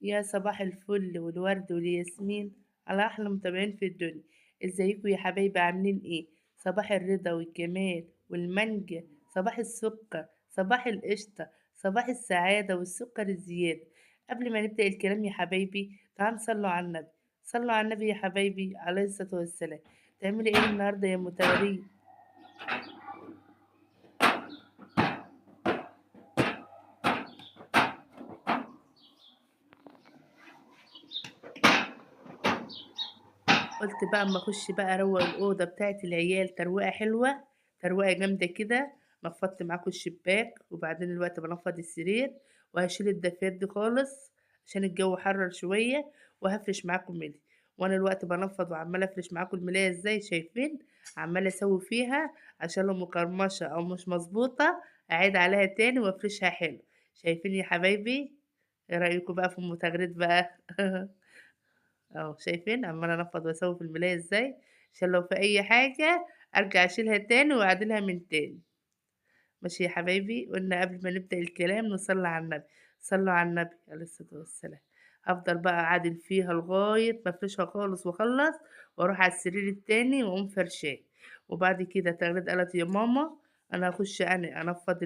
يا صباح الفل والورد والياسمين على أحلى متابعين في الدنيا. ازيكم يا حبايبي عاملين ايه؟ صباح الرضا والجمال والمانجا، صباح السكر، صباح القشطة، صباح السعادة والسكر الزيادة. قبل ما نبدأ الكلام يا حبايبي تعالوا صلوا على النبي. صلوا على النبي يا حبايبي عليه الصلاة والسلام. تعملي ايه النهاردة يا متابعين؟ قلت بقى اما اخش بقى اروق الاوضه بتاعت العيال تروقه حلوه، تروقه جامده كده. نفضت معاكم الشباك وبعدين الوقت بنفض السرير، وهشيل الدفايات دي خالص عشان الجو حرر شويه، وهفرش معاكم ملي. وانا الوقت بنفض وعماله افرش معاكم الملايه ازاي شايفين، عماله اسوي فيها عشان لو مقرمشه او مش مظبوطه اعيد عليها تاني وافرشها حلو. شايفين يا حبايبي؟ ايه رايكم بقى في المتغريد بقى؟ اهو شايفين عمالة انفض واسوي في الملاية ازاي، عشان لو في اي حاجة ارجع اشيلها تاني واعدلها من تاني. ماشي يا حبايبي، قلنا قبل ما نبدأ الكلام نصلي على النبي. صلوا على النبي عليه الصلاة والسلام. هفضل بقى اعدل فيها لغاية ما افرشها خالص واخلص، واروح على السرير التاني واقوم فرشاه. وبعد كده تغريد قالت يا ماما انا هخش انفض.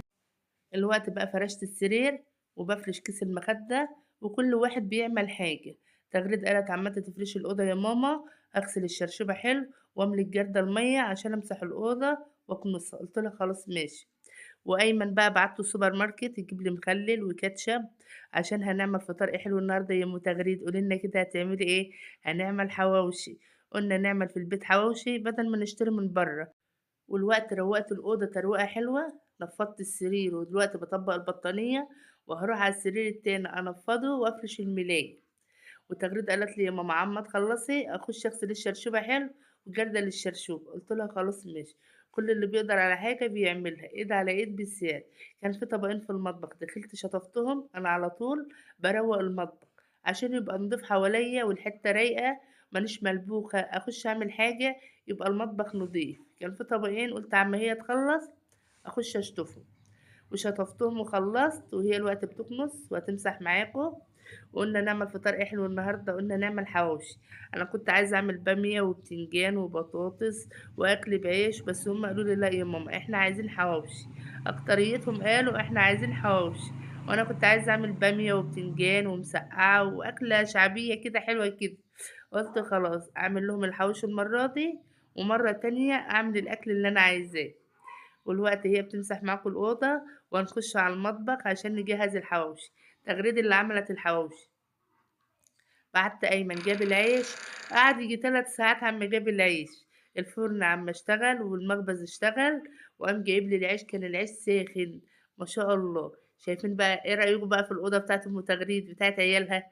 الوقت بقى فرشت السرير وبفرش كيس المخدة، وكل واحد بيعمل حاجة. تغريد قالت عمالة تفرشي الأوضة يا ماما، أغسل الشرشوبة حلو وأملي الجردة المية عشان أمسح الأوضة وأكنسها. قلت لها خلاص ماشي. وأيمن بقى بعته السوبر ماركت يجيب لي مخلل وكاتشب عشان هنعمل فطار إيه حلو النهاردة يا أم تغريد. قولي كده هتعملي إيه؟ هنعمل حواوشي. قلنا نعمل في البيت حواوشي بدل ما نشتري من بره. والوقت روقت الأوضة تروقة حلوة، نفضت السرير ودلوقتي بطبق البطانية وهروح على السرير التاني أنفضه وأفرش الملاية. وتغريد قالت لي يا ماما عما تخلصي أخش أغسل الشرشوبة حلو وجردل الشرشوب. قلت لها خلاص ماشي. كل اللي بيقدر على حاجة بيعملها ايد على ايد بالسياد. كان في طبقين في المطبخ دخلت شطفتهم. انا على طول بروق المطبخ عشان يبقى نضيف حواليا والحتة رايقة، مانيش ملبوخة اخش اعمل حاجة يبقى المطبخ نضيف. كان في طبقين قلت عما هي تخلص اخش اشطفهم، وشطفتهم وخلصت وهي الوقت بتكنس وهتمسح معاكم. وقلنا نعمل فطار إيه حلو النهارده، قلنا نعمل حواوشي. انا كنت عايزه اعمل باميه وبتنجان وبطاطس واكل بعيش، بس هم قالوا لي لا يا ماما احنا عايزين حواوشي. اكتريتهم قالوا احنا عايزين حواوشي، وانا كنت عايزه اعمل باميه وبتنجان ومسقعه واكله شعبيه كده حلوه كده. قلت خلاص اعمل لهم الحواوشي المره دي، ومره تانية اعمل الاكل اللي انا عايزاه. والوقت هي بتمسح معاكم الأوضة وهنخش على المطبخ عشان نجهز الحواوشي. تغريد اللي عملت الحواوشي بعت أيمن جاب العيش، قعد يجي 3 ساعات عم جاب العيش. الفرن عم اشتغل والمخبز اشتغل، وقام جايب لي العيش. كان العيش ساخن ما شاء الله. شايفين بقى ايه رأيكم بقى في الأوضة بتاعت أم تغريد بتاعت عيالها؟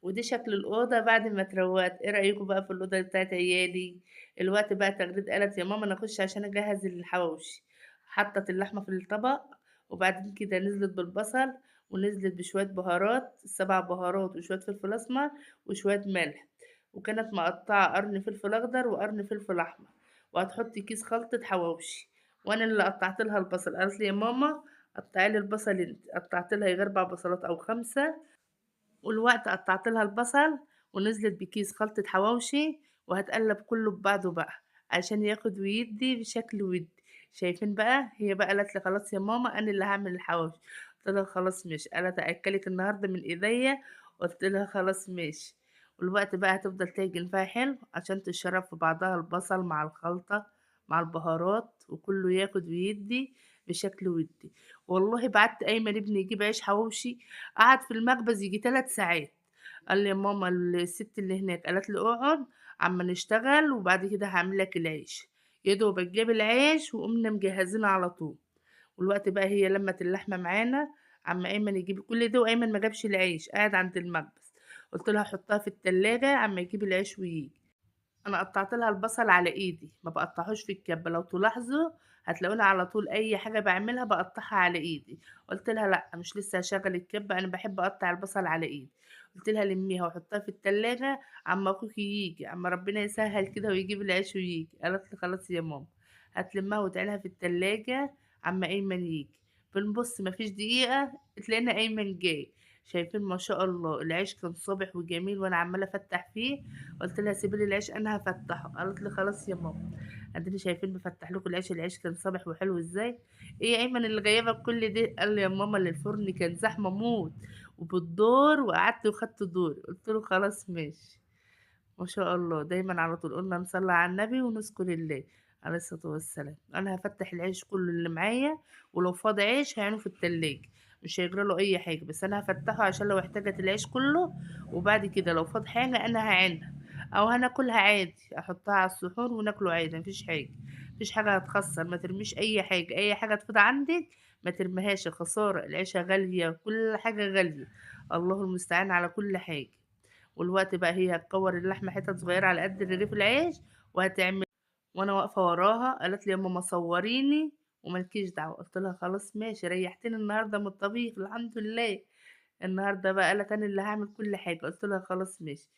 ودي شكل الأوضة بعد ما اتروقت. ايه رأيكم بقى في الأوضة بتاعت عيالي؟ الوقت بقى تغريد قالت يا ماما انا اخش عشان اجهز الحواوشي. حطت اللحمة في الطبق، وبعدين كده نزلت بالبصل، ونزلت بشوية بهارات 7 بهارات وشوية فلفل أسمر وشوية ملح. وكانت مقطعة قرن فلفل أخضر وقرن فلفل أحمر. وهتحطي كيس خلطة حواوشي. وأنا اللي قطعت لها البصل. قالت لي يا ماما قطعي لي البصل انت. قطعت لها يجي 4 بصلات أو 5. والوقت قطعت لها البصل ونزلت بكيس خلطة حواوشي، وهتقلب كله ببعضه بقى عشان ياخد ويدي بشكل ودي. شايفين بقى؟ هي بقى قالت لي خلاص يا ماما انا اللي هعمل الحواوشي. قلت لها خلاص ماشي. قالت اكلك النهارده من ايديا. قلت لها خلاص ماشي. والوقت بقى هتفضل تعجن فيها حلو عشان تشرب في بعضها البصل مع الخلطة مع البهارات وكله ياخد ويدي بشكل ودي. والله بعت ايمن ابني يجيب عيش حواوشي، قعد في المخبز يجي 3 ساعات. قال لي يا ماما الست اللي هناك قالت لي اقعد عما نشتغل وبعد كده هعمل لك العيش. يا دوبك جاب العيش وقمنا مجهزينه على طول. والوقت بقى هي لمت اللحمه معانا. عم ايمن يجيب كل ده وايمن ما جابش العيش قاعد عند المخبز. قلت لها حطها في التلاجة عما يجيب العيش ويجي. انا قطعت لها البصل على ايدي ما بقطعهوش في الكبه، لو تلاحظوا هتلاقوني على طول اي حاجه بعملها بقطعها على ايدي. قلت لها لا مش لسه هشغل الكبه، انا بحب اقطع البصل على ايدي. قلت لها لميها وحطها في التلاجة عما اخوك يجي، عما ربنا يسهل كده ويجيب العيش ويجي. قالت لي خلاص يا ماما هتلمها وتعينها في التلاجة عما ايمن يجي. بنبص مفيش دقيقه تلاقينا ايمن جاي. شايفين ما شاء الله العيش كان صابح وجميل وانا عماله افتح فيه. قلت لها سيبي لي العيش انا هفتحه، قالت لي خلاص يا ماما. اديني شايفين بفتح لكم العيش، العيش كان صابح وحلو ازاي. ايه يا ايمن اللي جايبك كل ده؟ قال لي يا ماما اللي الفرن كان زحمه موت وبالدور، وقعدت وخدت دور. قلت له خلاص ماشي. ما شاء الله دايما على طول قلنا نصلي على النبي ونذكر الله عليه الصلاة والسلام. انا هفتح العيش كله اللي معايا، ولو فاض عيش هيعينه في التلاجة، مش هيجرى له اي حاجة، بس انا هفتحه عشان لو احتاجت العيش كله. وبعد كده لو فاض حاجة انا هعينها او هناكلها عادي، احطها على السحور وناكله عادي، مفيش حاجة. مفيش حاجة هتخسر، ما ترميش اي حاجة، اي حاجة تفضل عندك ما ترميهاش، خسارة. العيشة غالية، كل حاجة غالية. الله المستعان على كل حاجة. والوقت بقى هي هتكور اللحمة حتت صغيرة على قد رغيف العيش وهتعمل. وانا واقفة وراها قالت لي يا ماما صوريني وملكيش دعوة. قلت لها خلاص ماشي، ريحتني النهاردة من الطبيخ الحمد لله. النهاردة بقى قالت انا اللي هعمل كل حاجة. قلت لها خلاص ماشي.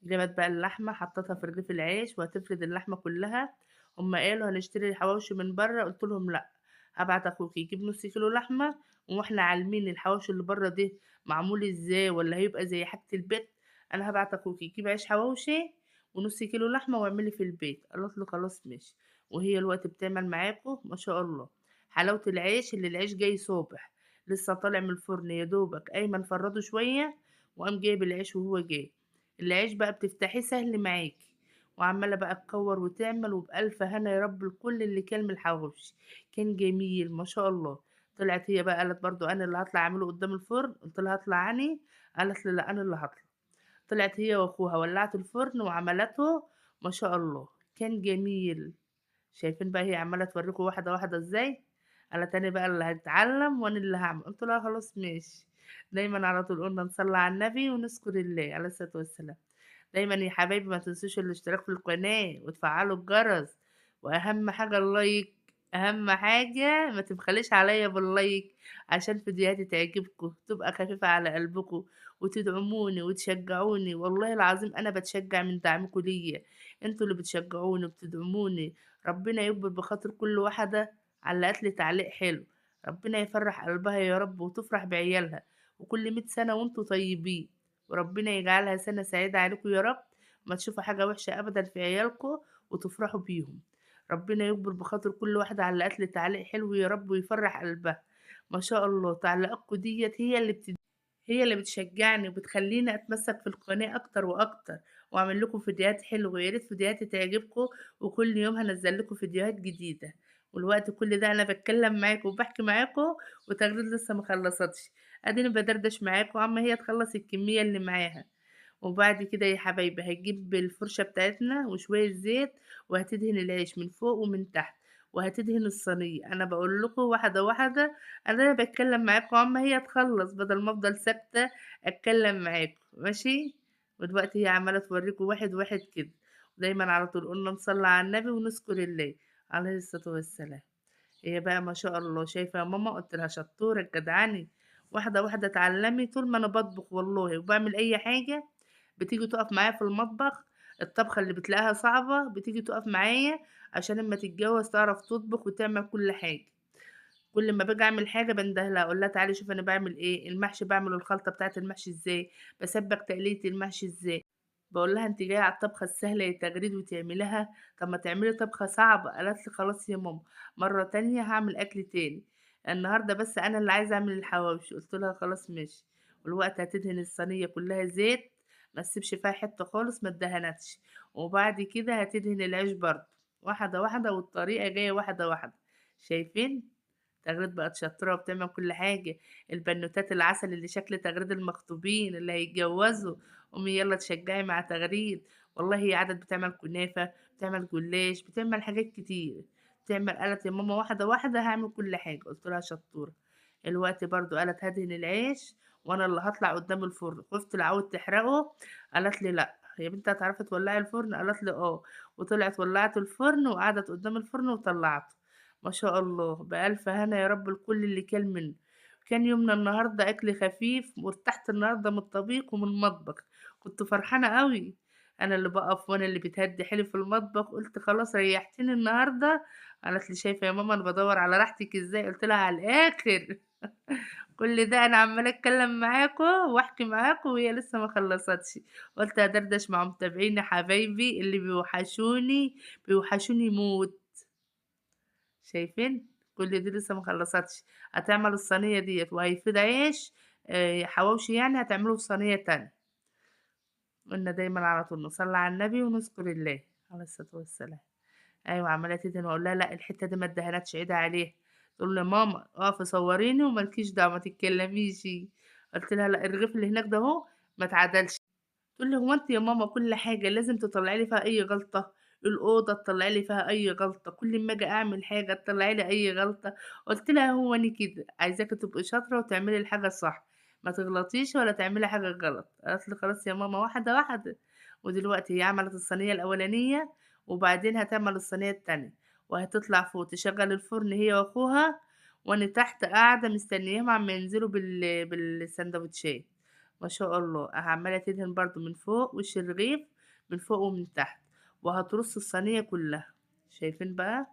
جابت بقى اللحمة حطيتها في رغيف العيش وهتفرد اللحمة كلها. هما قالوا هنشتري الحواوشي من بره، قلت لهم لا، هبعت اخوك يجيب نص كيلو لحمة، واحنا عالمين الحواوشي اللي بره ده معمول ازاي ولا هيبقى زي حاجة البيت. انا هبعت اخوك يجيب عيش حواوشي ونص كيلو لحمة واعملي في البيت. قالت له خلاص ماشي. وهي الوقت بتعمل معاكم ما شاء الله. حلاوة العيش اللي العيش جاي صابح، لسه طالع من الفرن يا دوبك ايمن فرده شوية وقام جايب العيش وهو جاي. العيش بقى بتفتحيه سهل معاكي، وعمالة بقى تكور وتعمل، وبألف هنا يا رب الكل اللي كان من الحواوشي. كان جميل ما شاء الله. طلعت هي بقى قالت برضو انا اللي هطلع اعمله قدام الفرن. قلت لها هطلع اني؟ قالت لي لا انا اللي هطلع. طلعت هي واخوها ولعت الفرن وعملته. ما شاء الله كان جميل. شايفين بقى هي عمالة توريكم واحدة واحدة ازاي. انا تاني بقى اللي هتعلم وانا اللي هعمل. قلت لها خلاص ماشي. دايما على طول قلنا نصلي على النبي ونذكر الله عليه الصلاة والسلام. دايما يا حبايبي ما تنسوش الاشتراك في القناة وتفعلوا الجرس، واهم حاجة اللايك. اهم حاجة ما تبخليش عليا باللايك، عشان فيديوهاتي تعجبكم تبقى خفيفة على قلبكم، وتدعموني وتشجعوني. والله العظيم انا بتشجع من دعمكم ليا، انتوا اللي بتشجعوني وبتدعموني. ربنا يكبر بخاطر كل واحدة علقت لي تعليق حلو. ربنا يفرح قلبها يا رب وتفرح بعيالها، وكل 100 سنة وانتوا طيبين. وربنا يجعلها سنة سعيدة عليكم يا رب، ما تشوفوا حاجة وحشة أبدا في عيالكم وتفرحوا بيهم. ربنا يكبر بخاطر كل واحدة علقت لي تعليق حلو يا رب ويفرح قلبها. ما شاء الله تعليقاتكم ديت هي اللي بتشجعني وبتخليني اتمسك في القناة اكتر واكتر، واعمل لكم فيديوهات حلوة. يا ريت فيديوهاتي تعجبكم، وكل يوم هنزل لكم فيديوهات جديدة. والوقت كل ده انا بتكلم معاكم وبحكي معاكم وتغريد لسه ما خلصتش. اديني بدردش معاكم عما هي تخلص الكمية اللي معاها. وبعد كده يا حبايبي هتجيب الفرشة بتاعتنا وشوية زيت، وهتدهن العيش من فوق ومن تحت، وهتدهن الصينية. انا بقول لكم واحدة واحدة، انا بتكلم معاكم عما هي تخلص بدل ما افضل ساكتة اتكلم معاكم ماشي. ودلوقتي هي عمالة توريكم واحد واحد كده. ودايما على طول قلنا نصلي على النبي ونذكر الله عليه الصلاة والسلام. هي بقى ما شاء الله شايفة يا ماما، قلت لها شطورة جدعاني. واحدة واحدة اتعلمي. طول ما انا بطبخ والله وبعمل اي حاجة بتيجي تقف معايا في المطبخ. الطبخة اللي بتلاقيها صعبة بتيجي تقف معايا عشان اما تتجوز تعرف تطبخ وتعمل كل حاجة. كل ما باجي اعمل حاجة بندهلها اقول لها تعالي شوف انا بعمل ايه. المحشي بعمل الخلطة بتاعة المحشي ازاي، بسبك تقلية المحشي ازاي. بقول لها انت جايه على الطبخه السهله يا تجريد وتعمليها؟ طب ما تعملي طبخه صعبه. قالت لي خلاص يا ماما، مره تانية هعمل اكل تاني. النهارده بس انا اللي عايزه اعمل الحواوشي. قلت لها خلاص ماشي. والوقت هتدهن الصينيه كلها زيت، ما تسيبش فيها حته خالص ما اتدهنتش. وبعد كده هتدهن العيش برضه واحده واحده، والطريقه جايه واحده واحده. شايفين؟ تغريد بقت شاطرة وبتعمل كل حاجة. البنوتات العسل اللي شكل تغريد المخطوبين اللي هيتجوزوا. قومي يلا تشجعي مع تغريد. والله هي عادت بتعمل كنافة، بتعمل جلاش، بتعمل حاجات كتير. قالت يا ماما واحدة واحدة هعمل كل حاجة. قلت لها شطورة. الوقت برضو قالت هدهن العيش وانا اللي هطلع قدام الفرن. خفت العود تحرقه. قالت لي لا يا بنتي هتعرفي تولعي الفرن؟ قالت لي اه. وطلعت ولعت الفرن وقعدت قدام الفرن وطلعته. ما شاء الله بألف هنا يا رب الكل اللي كل منه. كان يومنا النهاردة أكل خفيف، وارتحت النهاردة من الطبيخ ومن المطبخ. كنت فرحانة قوي. أنا اللي بقف وأنا اللي بتهدي حيلي في المطبخ. قلت خلاص ريحتني النهاردة. قالت لي شايفة يا ماما أنا بدور على راحتك إزاي؟ قلت لها على الآخر. كل ده أنا عمّالة أتكلّم معاكم واحكي معاكم وهي لسه ما خلّصتش، قُلت أدردش مع متابعيني حبايبي اللي بيوحشوني، بيوحشوني موت، شايفين؟ كل دي لسه ما خلّصتش، هتعمل الصينية ديّة وهيفيض عيش حواوشي يعني هتعمله في صينية تانية، قُلنا دايمًا على طول نصلّي على النبي ونذكر الله عليه الصلاة والسلام. أيوه عمّالة تدهن وأقول لها: "لأ الحتّة دي ما اتدهنتش عيدي عليها." تقول لي: "ماما اقفي صوريني وما لكيش دعوة ما تتكلميش." قُلت لها: "لأ الرغيف اللي هناك ده أهو ما اتعدلش." تقول لي: "هو أنتِ يا ماما كل حاجة لازم تطلّعي لي فيها أي غلطة؟ الأوضة تطلّعي لي فيها أي غلطة، كل أمّا آجي أعمل حاجة تطلّعي لي أي غلطة." قُلت لها: "هو أنا كده، عايزاكِ تبقي شاطرة وتعملي الحاجة الصح، ما تغلطيش ولا تعملي حاجة غلط." قالت لي: "خلاص يا ماما واحدة، واحدة." ودلوقتي هي عملت الصينية الأولانية وبعدين هتعمل الصينية التانية، وهتطلع فوق تشغّل الفرن هي وأخوها، وأنا تحت قاعدة مستنياهم عمّا ينزلوا بالساندوتشات. ما شاء الله، عمّالة تدهن برضه من فوق وش الرغيف من فوق ومن تحت، وهترص الصينية كلّها، شايفين بقى؟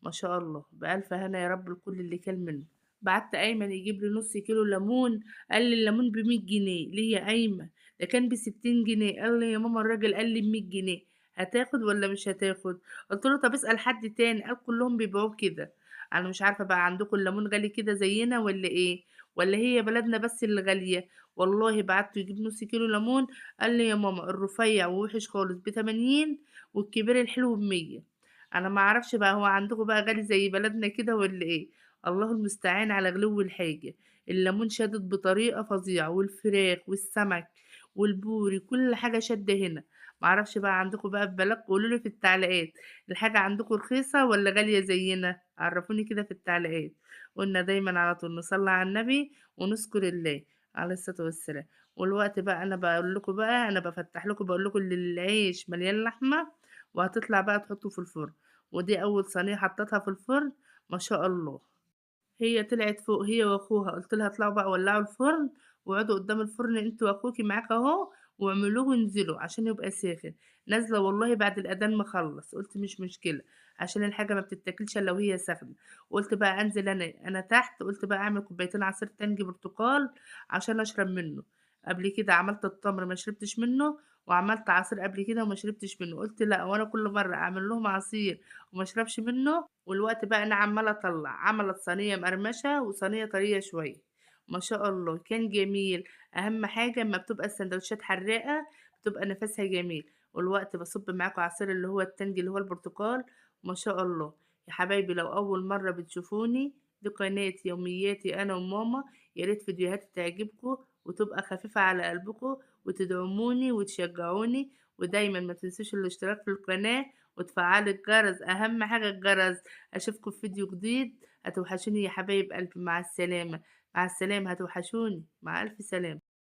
ما شاء الله، بألف هنا يا رب لكل اللي كَل منه. بعت أيمن يجيب لي نُص كيلو ليمون، قال لي الليمون ب100 جنيه، ليه يا أيمن؟ ده كان ب60 جنيه، قال لي يا ماما الراجل قال لي ب100 جنيه، هتاخد والّا مش هتاخد؟ قُلت له طب اسأل حد تاني، قال كلّهم بيبيعوه كده، أنا مش عارفة بقى عندكم الليمون غالي كده زينا والّا إيه؟ والّا هي بلدنا بس اللي غالية؟ والله بعته يجيب نُص كيلو ليمون، قال لي: "يا ماما الرفيّع ووِحِش خالص ب80 والكبير الحلو ب100." أنا ما أعرفش بقى هو عندكم بقى غالي زي بلدنا كده والّا إيه؟ الله المستعان على غلو الحاجة. الليمون شادد بطريقة فظيعة والفراخ والسمك والبوري، كل حاجة شادة هنا. ما أعرفش بقى عندكم بقى في بلدكم قولوا لي في التعليقات، الحاجة عندكم رخيصة والّا غالية زينا؟ عرّفوني كده في التعليقات. قُلنا دايمًا على طول نصلّي على النبي ونذكر الله عليه الصلاة والسلام. والوقت بقى أنا باقول لكم بقى أنا بافتّح لكم باقول لكم العيش مليان لحمة وهتطلع بقى تحطه في الفرن، ودي أول صينية حطيتها في الفرن ما شاء الله. هي طلعت فوق هي وأخوها، قُلت لها اطلعوا بقى ولّعوا الفرن واقعدوا قدّام الفرن أنتِ وأخوكِ معاك أهو واعملوه وانزلوا عشان يبقى ساخن، نازلة والله بعد الأذان ما أخلّص، قُلت مش مشكلة، عشان الحاجة ما بتتاكلش إلا وهي ساخنة، قُلت بقى أنزل أنا تحت، قُلت بقى أعمل كوبايتين عصير تلج برتقال عشان أشرب منه، قبل كده عملت التمر ما شربتش منه، وعملت عصير قبل كده وما شربتش منه، قُلت لأ هو أنا كل مرّة أعمل لهم عصير وما اشربش منه؟ والوقت بقى أنا عمّالة أطلّع، عملت صينية مقرمشة وصينية طرية شوية، ما شاء الله كان جميل، أهم حاجة أمّا بتبقى السندوتشات حراقة بتبقى نفسها جميل، والوقت باصُب معاكم عصير اللي هو التلج اللي هو البرتقال، ما شاء الله، يا حبايبي لو أول مرّة بتشوفوني دي قناة يومياتي أنا وماما، يا ريت فيديوهاتي تعجبكم وتبقى خفيفة على قلبكم وتدعموني وتشجعوني، ودايمًا ما تنسوش الاشتراك في القناة وتفعّلوا الجرس، أهم حاجة الجرس. أشوفكم في فيديو جديد، هتوحشوني يا حبايب قلبي، مع السلامة، مع السلامة، هتوحشوني، مع ألف سلامة.